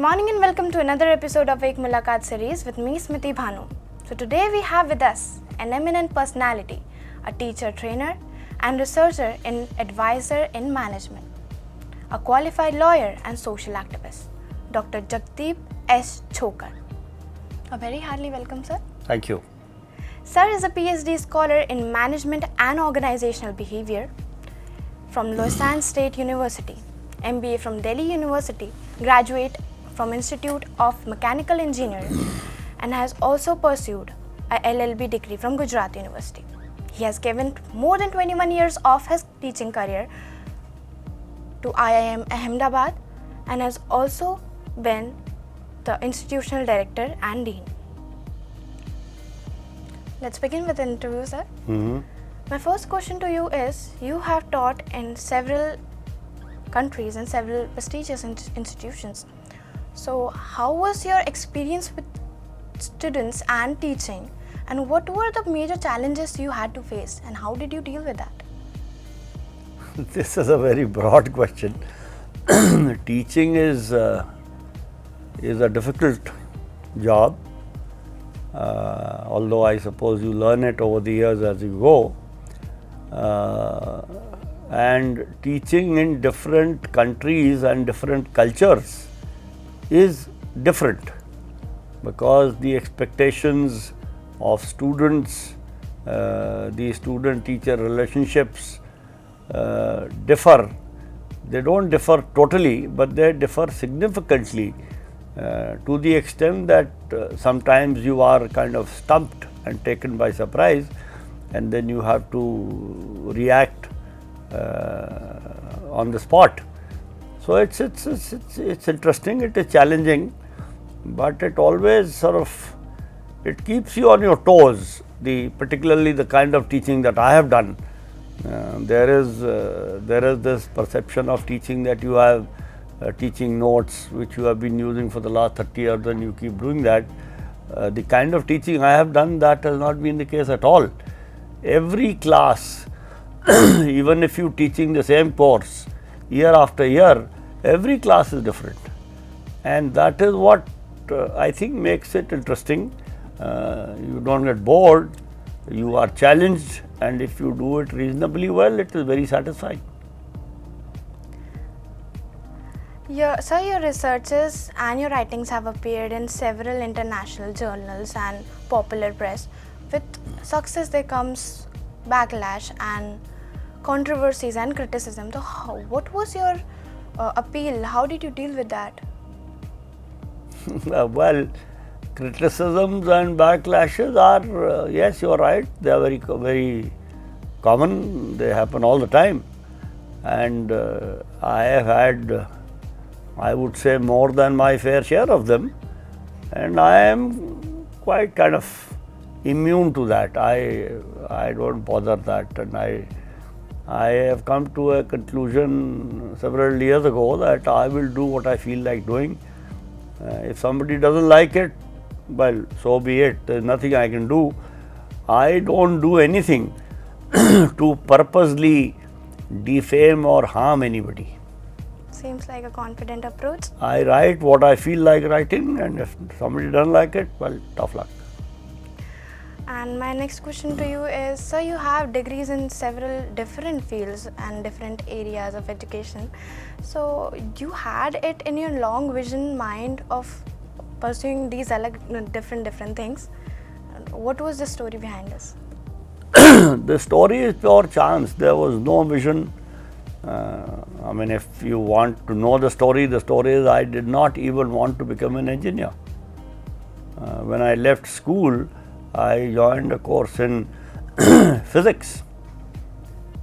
morning and welcome to another episode of Ek Mulakaat series with me, Smriti Bhanu. So today we have with us an eminent personality, a teacher, trainer and researcher and advisor in management, a qualified lawyer and social activist, Dr. Jagdeep S. Chhokar. A very heartily welcome, sir. Thank you. Sir is a PhD scholar in management and organizational behavior from Lausanne State University, MBA from Delhi University, graduate from Institute of Mechanical Engineering, and has also pursued a LLB degree from Gujarat University. He has given more than 21 years of his teaching career to IIM Ahmedabad and has also been the institutional director and dean. Let's begin with the interview, sir. My first question to you is, you have taught in several countries and several prestigious institutions. So how was your experience with students and teaching, and what were the major challenges you had to face and how did you deal with that? This is a very broad question. Teaching is a difficult job, although I suppose you learn it over the years as you go. And teaching in different countries and different cultures is different, because the expectations of students, the student-teacher relationships differ. They don't differ totally, but they differ significantly to the extent that sometimes you are kind of stumped and taken by surprise, and then you have to react on the spot. So it's interesting, it is challenging, but it always it keeps you on your toes. Particularly the kind of teaching that I have done, there is this perception of teaching that you have teaching notes which you have been using for the last 30 years and you keep doing that. The kind of teaching I have done, that has not been the case at all. Every class, even if you teaching the same course year after year, every class is different, and that is what I think makes it interesting. You don't get bored, you are challenged, and if you do it reasonably well, it is very satisfying. Sir, your researches and your writings have appeared in several international journals and popular press. With success there comes backlash and controversies and criticism. So what was your appeal? How did you deal with that? Well, criticisms and backlashes are, yes, you are right, they are very, very common, they happen all the time, and I have had, I would say, more than my fair share of them, and I am quite kind of immune to that. I don't bother that, and I have come to a conclusion several years ago that I will do what I feel like doing. If somebody doesn't like it, well, so be it. There's nothing I can do. I don't do anything to purposely defame or harm anybody. Seems like a confident approach. I write what I feel like writing, and if somebody doesn't like it, well, tough luck. And my next question to you is, sir, you have degrees in several different fields and different areas of education. So you had it in your long vision mind of pursuing these different things. What was the story behind this? The story is pure chance. There was no vision. I mean, if you want to know the story is I did not even want to become an engineer. When I left school, I joined a course in physics.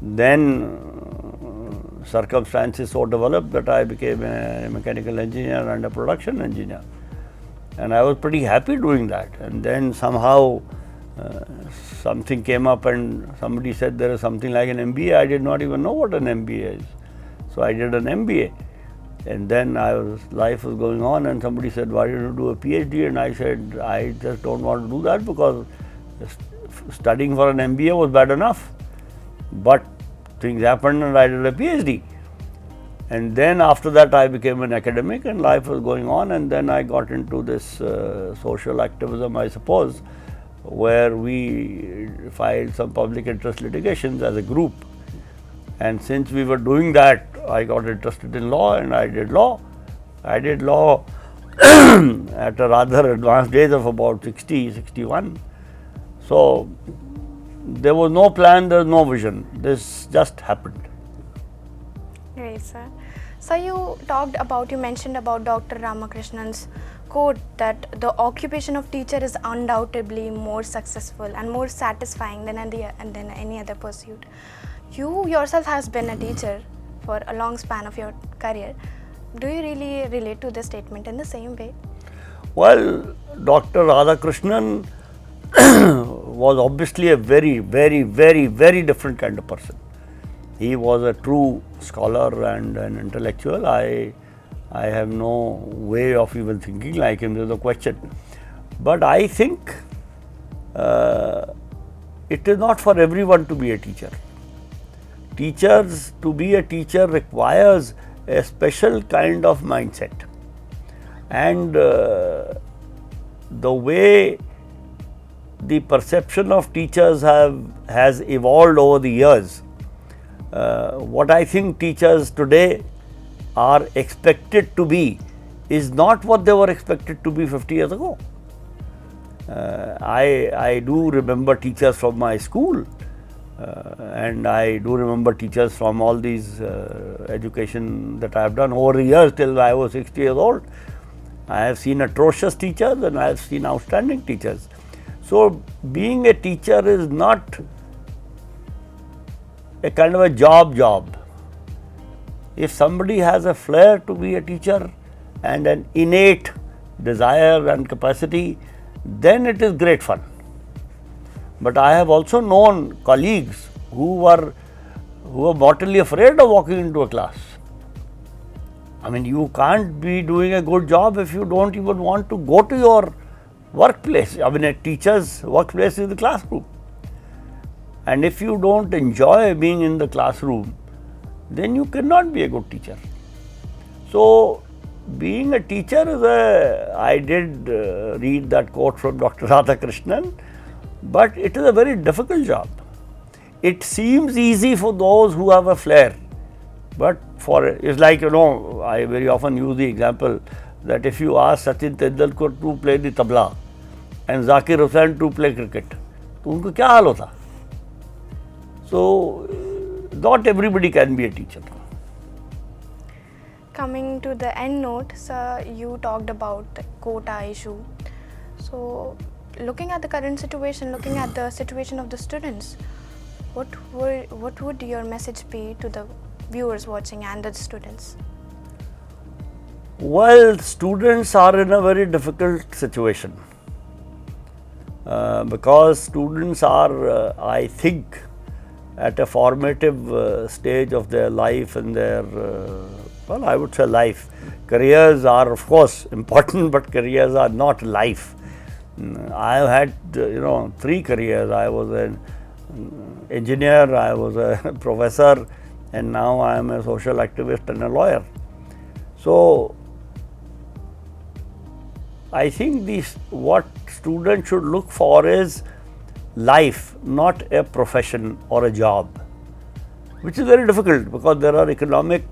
Then circumstances so developed that I became a mechanical engineer and a production engineer. And I was pretty happy doing that. And then somehow something came up and somebody said there is something like an MBA. I did not even know what an MBA is. So I did an MBA. And then life was going on, and somebody said, why don't you do a PhD? And I said, I just don't want to do that, because studying for an MBA was bad enough. But things happened and I did a PhD. And then after that I became an academic and life was going on, and then I got into this social activism, I suppose, where we filed some public interest litigations as a group. And since we were doing that, I got interested in law and I did law. I did law at a rather advanced age of about 60, 61. So there was no plan, there was no vision. This just happened. Great, sir. So you mentioned about Dr. Ramakrishnan's quote that the occupation of teacher is undoubtedly more successful and more satisfying than any other pursuit. You yourself has been a teacher for a long span of your career. Do you really relate to this statement in the same way? Well, Dr. Radhakrishnan was obviously a very, very, very, very different kind of person. He was a true scholar and an intellectual. I have no way of even thinking like him, there is no question. But I think it is not for everyone to be a teacher. To be a teacher requires a special kind of mindset. And the way the perception of teachers has evolved over the years, what I think teachers today are expected to be is not what they were expected to be 50 years ago. I do remember teachers from my school, and I do remember teachers from all these education that I have done over the years till I was 60 years old. I have seen atrocious teachers and I have seen outstanding teachers. So being a teacher is not a kind of a job. If somebody has a flair to be a teacher and an innate desire and capacity, then it is great fun. But I have also known colleagues who were mortally afraid of walking into a class. I mean, you can't be doing a good job if you don't even want to go to your workplace. I mean, a teacher's workplace is the classroom. And if you don't enjoy being in the classroom, then you cannot be a good teacher. So, being a teacher is I did read that quote from Dr. Radhakrishnan, but it is a very difficult job. It seems easy for those who have a flair, but it's like, I very often use the example that if you ask Sachin Tendulkar to play the tabla and Zakir Hussain to play cricket, तो उनको क्या हाल होता? So, not everybody can be a teacher. Coming to the end note, sir, you talked about the quota issue. So, looking at the current situation, looking at the situation of the students, what would your message be to the viewers watching and the students? Well, students are in a very difficult situation because students are, I think, at a formative stage of their life and their, I would say life. Careers are of course important, but careers are not life. I have had, 3 careers. I was an engineer, I was a professor, and now I am a social activist and a lawyer. So, I think what students should look for is life, not a profession or a job, which is very difficult because there are economic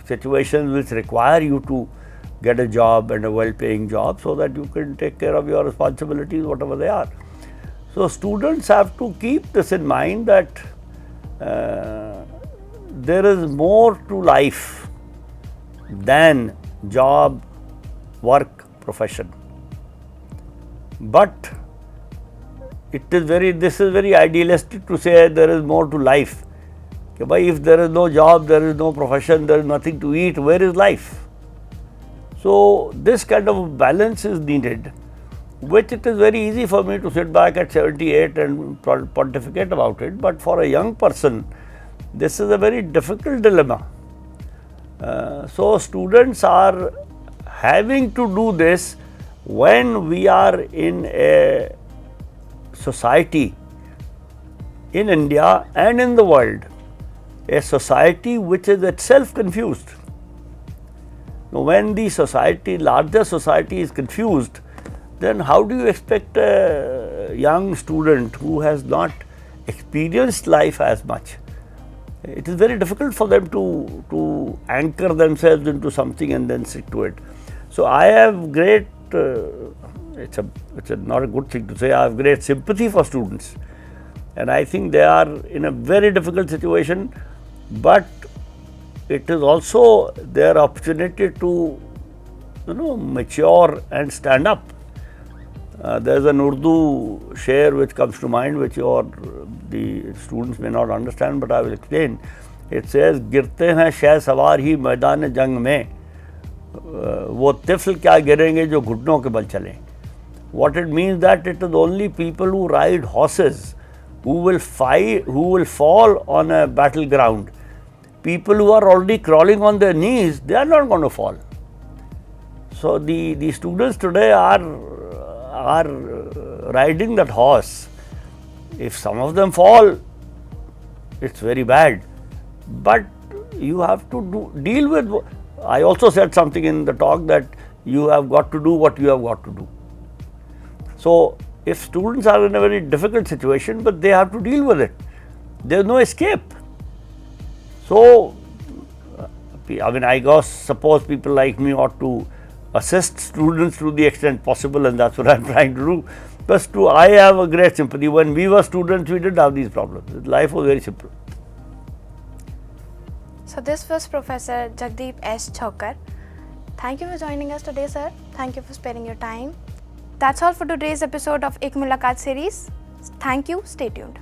situations which require you to get a job and a well-paying job so that you can take care of your responsibilities, whatever they are. So, students have to keep this in mind that there is more to life than job, work, profession. But this is very idealistic to say there is more to life. If there is no job, there is no profession, there is nothing to eat, where is life? So, this kind of balance is needed, which it is very easy for me to sit back at 78 and pontificate about it, but for a young person, this is a very difficult dilemma. So, students are having to do this when we are in a society in India and in the world a society which is itself confused. Now, when the society, larger society is confused, then how do you expect a young student who has not experienced life as much? It is very difficult for them to anchor themselves into something and then stick to it. So I have great, it's not a good thing to say, I have great sympathy for students, and I think they are in a very difficult situation, but it is also their opportunity to, mature and stand up. There is an Urdu share which comes to mind, which the students may not understand, but I will explain. It says, गिरते हैं शह सवार ही मैदान जंग में, वो तिफल क्या गिरेंगे जो घुटनों के बल चलें. What it means that it is only people who ride horses who will fall on a battleground. People who are already crawling on their knees, they are not going to fall. So the students today are riding that horse. If some of them fall, it's very bad. But you have to deal with. I also said something in the talk that you have got to do what you have got to do. So if students are in a very difficult situation, but they have to deal with it, there is no escape. So, I suppose people like me ought to assist students to the extent possible, and that's what I'm trying to do. But I have a great sympathy. When we were students, we didn't have these problems. Life was very simple. So this was Professor Jagdeep S. Chhokar. Thank you for joining us today, sir. Thank you for sparing your time. That's all for today's episode of Ek Mulakaat series. Thank you. Stay tuned.